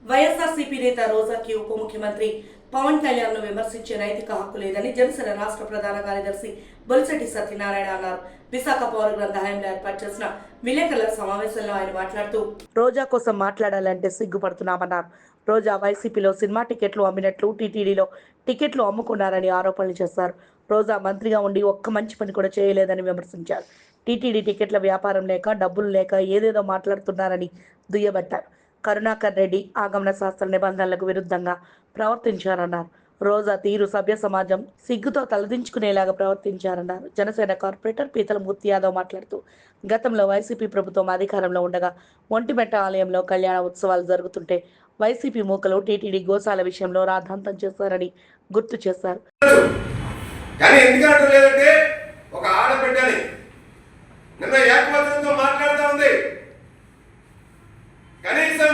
వైఎస్ఆర్సీపీ నేత రోజాకి ఉప ముఖ్యమంత్రి పవన్ కళ్యాణ్ ను విమర్శించే నైతిక హక్కు లేదని జనసేన రాష్ట్ర ప్రధాన కార్యదర్శి బొలిశెట్టి సత్యనారాయణ అన్నారు. విశాఖ పౌర గ్రంథాలయంలో ఏర్పాటు చేసిన విలేకరుల సమావేశంలో ఆయన మాట్లాడుతూ రోజా కోసం మాట్లాడాలంటే సిగ్గుపడుతున్నామన్నారు. రోజా వైసీపీలో సినిమా టికెట్లు అమ్మినట్లు టీటీడీలో టికెట్లు అమ్ముకున్నారని ఆరోపణలు చేశారు. రోజా మంత్రిగా ఉండి ఒక్క మంచి పని కూడా చేయలేదని విమర్శించారు. టీటీడీ టికెట్ల వ్యాపారం లేక డబ్బులు లేక ఏదేదో మాట్లాడుతున్నారని దుయ్యబట్టారు. కరుణాకర్ రెడ్డి ఆగమన శాస్త్ర నిబంధనలకు విరుద్ధంగా ప్రవర్తించారన్నారు. రోజా తీరు సభ్య సమాజం సిగ్గుతో తలదించుకునేలాగా ప్రవర్తించారన్నారు. జనసేన కార్పొరేటర్ పీతల మూర్తి యాదవ్ మాట్లాడుతూ గతంలో వైసీపీ ప్రభుత్వం అధికారంలో ఉండగా ఒంటిమెట్ట ఆలయంలో కళ్యాణ ఉత్సవాలు జరుగుతుంటే వైసీపీ మూకలు టీటీడీ గోశాల విషయంలో రాద్ధాంతం చేశారని గుర్తు చేశారు. కనీసం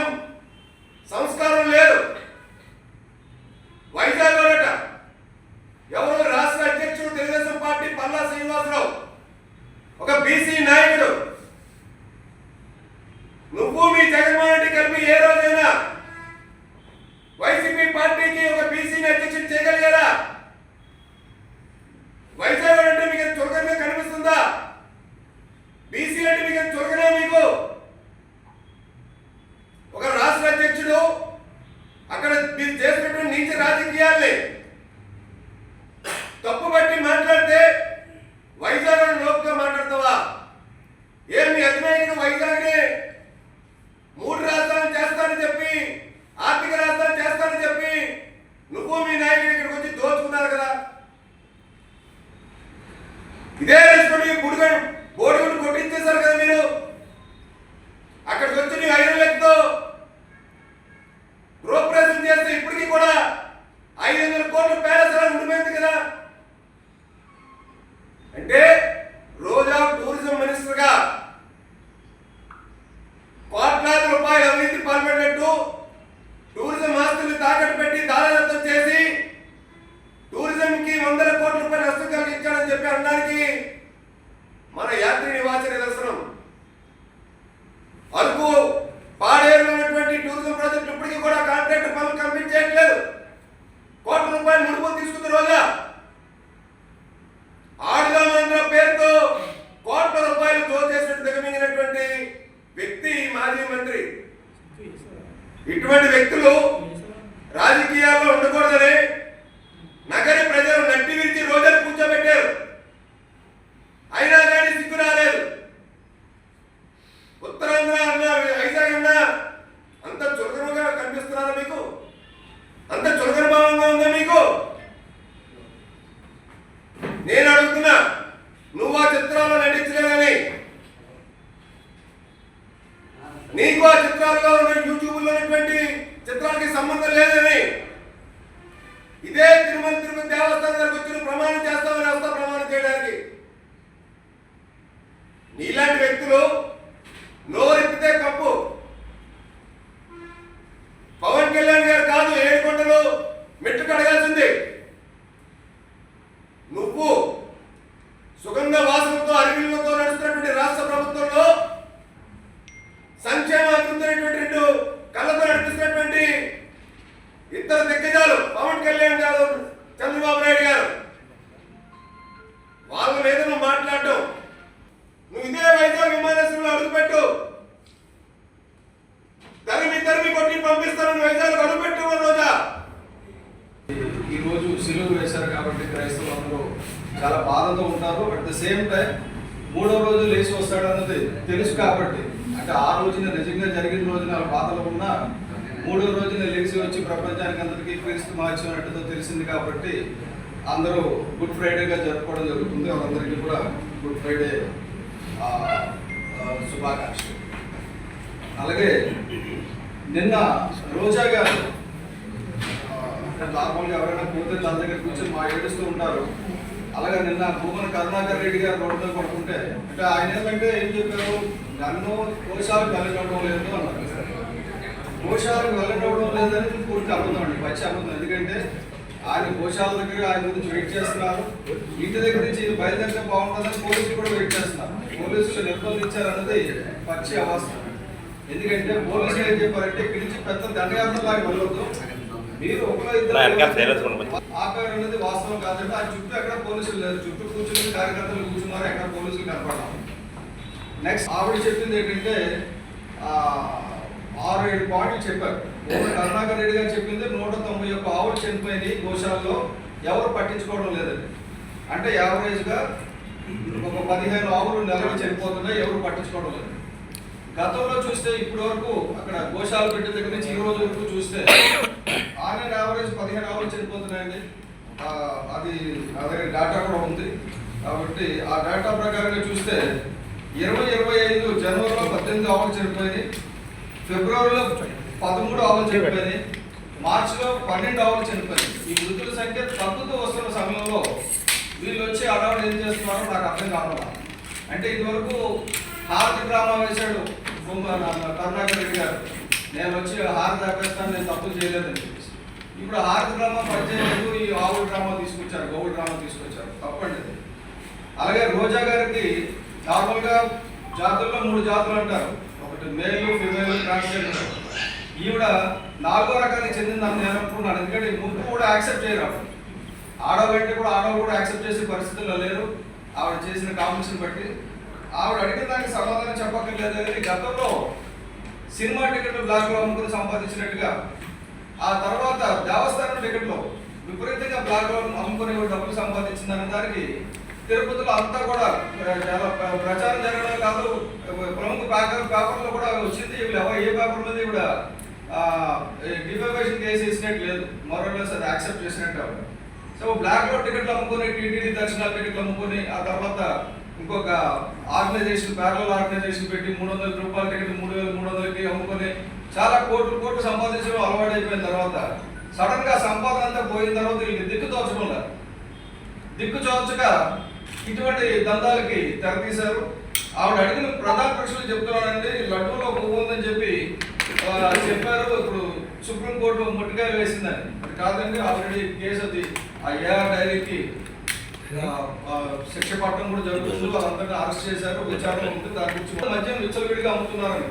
సంస్కారం లేదు. వైజాగ్ ఎవరు రాష్ట్ర అధ్యక్షుడు తెలుగుదేశం పార్టీ పల్లా శ్రీనివాసరావు, ఒక బీసీ నాయకుడు. నువ్వు మీ జగన్మోహన్ రెడ్డి కలిపి ఏ రోజైనా వైసీపీ పార్టీకి ఒక బీసీని అధ్యక్షుడు చేయగలిగారా? వైజాగ్ అంటే మీకు చులకనగా కనిపిస్తుందా? బీసీ అంటే మీకు చులకనా? మీకు ఒక రాష్ట్ర అధ్యక్షుడు అక్కడ మీరు చేసినటువంటి నీచ రాజకీయాల్ని తప్పుబట్టి మాట్లాడితే వైజాగ్ లోపుగా మాట్లాడతావా? ఏమి అధినాయకుడు వైజాగ్ని 3 రాష్ట్రాలు చేస్తానని చెప్పి, ఆర్థిక రాష్ట్రాలు చేస్తానని చెప్పి నువ్వు మీ నాయకుడు ఇక్కడికి వచ్చి దోచుకున్నారు కదా. ఇదే రెస్పెక్ట్ బోడిగుడు కొట్టించేశారు కదా మీరు. అక్కడికి వచ్చి నీ 5 లక్షలతో రూపరేషన్ చేస్తే ఇప్పటికీ కూడా 500 కోట్ల పేదసలు ఉండిపోయింది కదా. అంటే రోజా టూరిజం మినిస్టర్ గా కోట్లాది రూపాయలు అవినీతి పాల్పడినట్టు, టూరిజం ఆస్తులు తాకట్టు పెట్టి దారాదత్తం చేసి టూరిజం కి 100 కోట్ల రూపాయలు నష్టం కలిగించాడని చెప్పి అనడానికి మన యాత్రి నివాస నిదర్శనం. అరకు పాడేరులో ఉన్నటువంటి టూరిజం ప్రాజెక్టు ఇప్పటికీ కూడా కాంట్రాక్ట్ పనులు కంప్లీట్ చేయట్లేదు. కోట్ల రూపాయలు ముడుపులు తీసుకుంది రోజా. ఆడుదామంత్ర పేరుతో కోట్ల రూపాయలు దోచేసినట్టు దిగమింగినటువంటి వ్యక్తి మాజీ మంత్రి. ఇటువంటి వ్యక్తులు రాజకీయాల్లో ఉండకూడదని నగరి ప్రజలు నట్టి విరిచి రోజాను కూర్చోబెట్టారు. అయినా కానీ సిగ్గు రాలేదు. ఉత్తరాంధ్ర అన్నా వైజాగ్ అన్నా అంత చులకనగా కనిపిస్తున్నారా మీకు? అంత చులకన భావంగా ఉందా మీకు? నేను అడుగుతున్నా, నువ్వు ఆ చిత్రాల్లో నటించలేదని, నీకు ఆ చిత్రాల్లో యూట్యూబ్ లో ఉన్నటువంటి చిత్రాలకి సంబంధం లేదని, ఇదే తిరుపతి దేవస్థానం దగ్గరకు వచ్చి ప్రమాణం చేస్తామని వస్తా ప్రమాణం చేయడానికి. నీలాంటి వ్యక్తులు నోరెత్తితే కప్పు. పవన్ కళ్యాణ్ గారు కాదు 7 కొండలు మెట్టు కడగాల్సింది. నువ్వు సుగంధ వాసనతో అరివిలతో నడుస్తున్నటువంటి రాష్ట్ర ప్రభుత్వంలో సంక్షేమ అభివృద్ధి 2 కళ్ళతో నడిపిస్తున్నటువంటి ఇద్దరు దిగ్గజాలు పవన్ కళ్యాణ్ గారు, చంద్రబాబు నాయుడు గారు. వాళ్ళ మీద నువ్వు మాట్లాడటం, నువ్వు ఇదే వైజాగ్ విమానాశ్రయంలో అడుగుపెట్టు, తరిమి కొట్టి పంపిస్తానని వైజాగ్ అడుగుపెట్టు. రోజా ఈరోజు సిలువ వేశారు కాబట్టి క్రైస్తవులందరూ చాలా బాధతో ఉంటారు. అట్ ద సేమ్ టైం 3వ రోజు లేచి వస్తాడు అన్నది తెలుసు కాబట్టి, అంటే ఆ రోజున నిజంగా జరిగిన రోజున బాధలు ఉన్నా 3వ రోజున లేచి వచ్చి ప్రపంచానికి అందరికీ క్రీస్తు మార్చినట్టుతో తెలిసింది కాబట్టి అందరూ గుడ్ ఫ్రైడేగా జరుపుకోవడం జరుగుతుంది. వాళ్ళందరికీ కూడా గుడ్ ఫ్రైడే శుభాకాంక్షలు. అలాగే నిన్న రోజా గారు నార్మల్గా ఎవరైనా పోతే తన దగ్గర కూర్చొని మా ఏడుస్తూ ఉంటారు. అలాగే నిన్న భూమన కరుణాకర్ రెడ్డి గారు రోడ్డుతో పడుకుంటే, అంటే ఆయన ఏంటంటే ఏం చెప్పారు, నన్ను కోశాలకు వెళ్ళనివ్వడం లేదు అన్నారు. కోశాలకు వెళ్ళనివ్వడం లేదని పూర్తి అబద్ధం అండి, పచ్చి అబద్ధం. ఎందుకంటే ఆయన కోశాల దగ్గర ఆయన గురించి వెయిట్ చేస్తున్నారు. ఇంటి దగ్గర నుంచి బయలుదేరితే బాగుంటుందని పోలీసులు కూడా వెయిట్ చేస్తున్నారు. పోలీసులు నిర్బంధించారన్నది పచ్చి అవాస్తవం. ఎందుకంటే పోలీసులు ఏం చెప్పారంటే ఇక్కడి నుంచి పెద్ద దండయాత్రలాగా వెళ్ళొద్దు, మీరు ఒకరు ఆపారు అనేది వాస్తవం కాదంటే ఆ చుట్టూ ఎక్కడ పోలీసులు లేరు, చుట్టూ కూర్చుని కార్యకర్తలు కూర్చున్నారు, ఎక్కడ పోలీసులు కనపడడం. నెక్స్ట్ ఆవిడ చెప్పింది ఏంటంటే 6-7 పాయింట్లు చెప్పారు. కరుణాకర్ రెడ్డి గారు చెప్పింది 191 ఆవులు చనిపోయినాయి గోశాలలో, ఎవరు పట్టించుకోవడం లేదండి. అంటే యావరేజ్గా ఒక 15 ఆవులు నెలకి చనిపోతున్నాయి, ఎవరు పట్టించుకోవడం లేదు. గతంలో చూస్తే ఇప్పటి వరకు అక్కడ గోశాల పెట్టిన దగ్గర నుంచి ఈ రోజు వరకు చూస్తే ఆన్ యావరేజ్ 15 ఆవులు చనిపోతున్నాయండి. అది అదే డేటా కూడా ఉంది. కాబట్టి ఆ డేటా ప్రకారంగా చూస్తే 2025 జనవరిలో 18 ఆవులు చనిపోయినాయి, ఫిబ్రవరిలో 13 ఆవులు చనిపోయినాయి, మార్చిలో 12 ఆవులు చనిపోయినాయి. ఈ మృతుల సంఖ్య తగ్గుతూ వస్తున్న సమయంలో వీళ్ళు వచ్చి అడవులు ఏం చేస్తున్నారో నాకు అర్థం కావడం. అంటే ఇదివరకు హారతి డ్రామా వేశాడు కరుణాకర్ రెడ్డి గారు, నేను వచ్చి హారతి ఆపేస్తాను, నేను తప్పులు చేయలేదని చెప్పేసి. ఇప్పుడు హారతి డ్రామా పనిచేయలేదు, ఈ ఆవుల డ్రామా తీసుకొచ్చారు, గౌడ్ డ్రామా తీసుకొచ్చారు, తప్పండి అది. అలాగే రోజా గారికి నార్మల్గా జాతుల్లో 3 జాతులు అంటారు, ఒకటి మేలు, ఫిమేల్, ట్రాన్స్జెండర్. ఈవిడ 4వ రకానికి చెందిందని నేను అనుకున్నాను. ఎందుకంటే ముగ్గురు కూడా యాక్సెప్ట్ చేయరు, ఆడవాళ్ళంటే కూడా ఆడవాళ్ళు కూడా యాక్సెప్ట్ చేసే పరిస్థితుల్లో లేరు. ఆవిడ చేసిన కామెంట్స్ని బట్టి ఆవిడ అడిగిన దానికి సమాధానం చెప్పక్కర్లేదు. కానీ గతంలో సినిమా టికెట్లు బ్లాక్లో అమ్ముకుని సంపాదించినట్టుగా, ఆ తర్వాత దేవస్థానం టికెట్లో విపరీతంగా బ్లాక్లో అమ్ముకుని డబ్బులు సంపాదించిందనే దానికి తిరుపతిలో అంతా కూడా చాలా ప్రచారం జరగడం కాదు, ప్రముఖ పేపర్లో కూడా వచ్చింది. ఇవి ఏ పేపర్ మీద ఇవిడ డిఫమేషన్ కేసు వేసినట్టు లేదు, మోరల్లెస్ అది యాక్సెప్ట్ చేసినట్టు ఆవిడ. సో బ్లాక్లో టికెట్లు అమ్ముకొని, టీటీడీ దర్శనాల టికెట్లు అమ్ముకొని, ఆ తర్వాత ఇంకొక ఆర్గనైజేషన్, ప్యారలల్ ఆర్గనైజేషన్ పెట్టి 300 రూపాయల టికెట్ 3,300కి అమ్ముకొని చాలా కోట్లు సంపాదించడం అలవాటు అయిపోయిన తర్వాత సడన్ గా సంపాదన అంతా పోయిన తర్వాత వీళ్ళకి దిక్కు చోచక ఇటువంటి దందాలకి తెరతీశారు. ఆవిడ అడిగిన ప్రధాన ప్రశ్నలు చెప్తున్నానండి. లడ్డూలో పువ్వు ఉందని చెప్పి చెప్పారు, ఇప్పుడు సుప్రీంకోర్టు ముట్టికాయలు వేసిందని. అది కాదండి, ఆల్రెడీ కేసు అది ఆ ఏఆర్ డైరీకి శిక్ష పట్టడం కూడా జరుగుతుంది, వాళ్ళందరినీ అరెస్ట్ చేశారు, విచారణ ఉంది. దాని గురించి మద్యం విచ్చలవిడిగా అమ్ముతున్నారని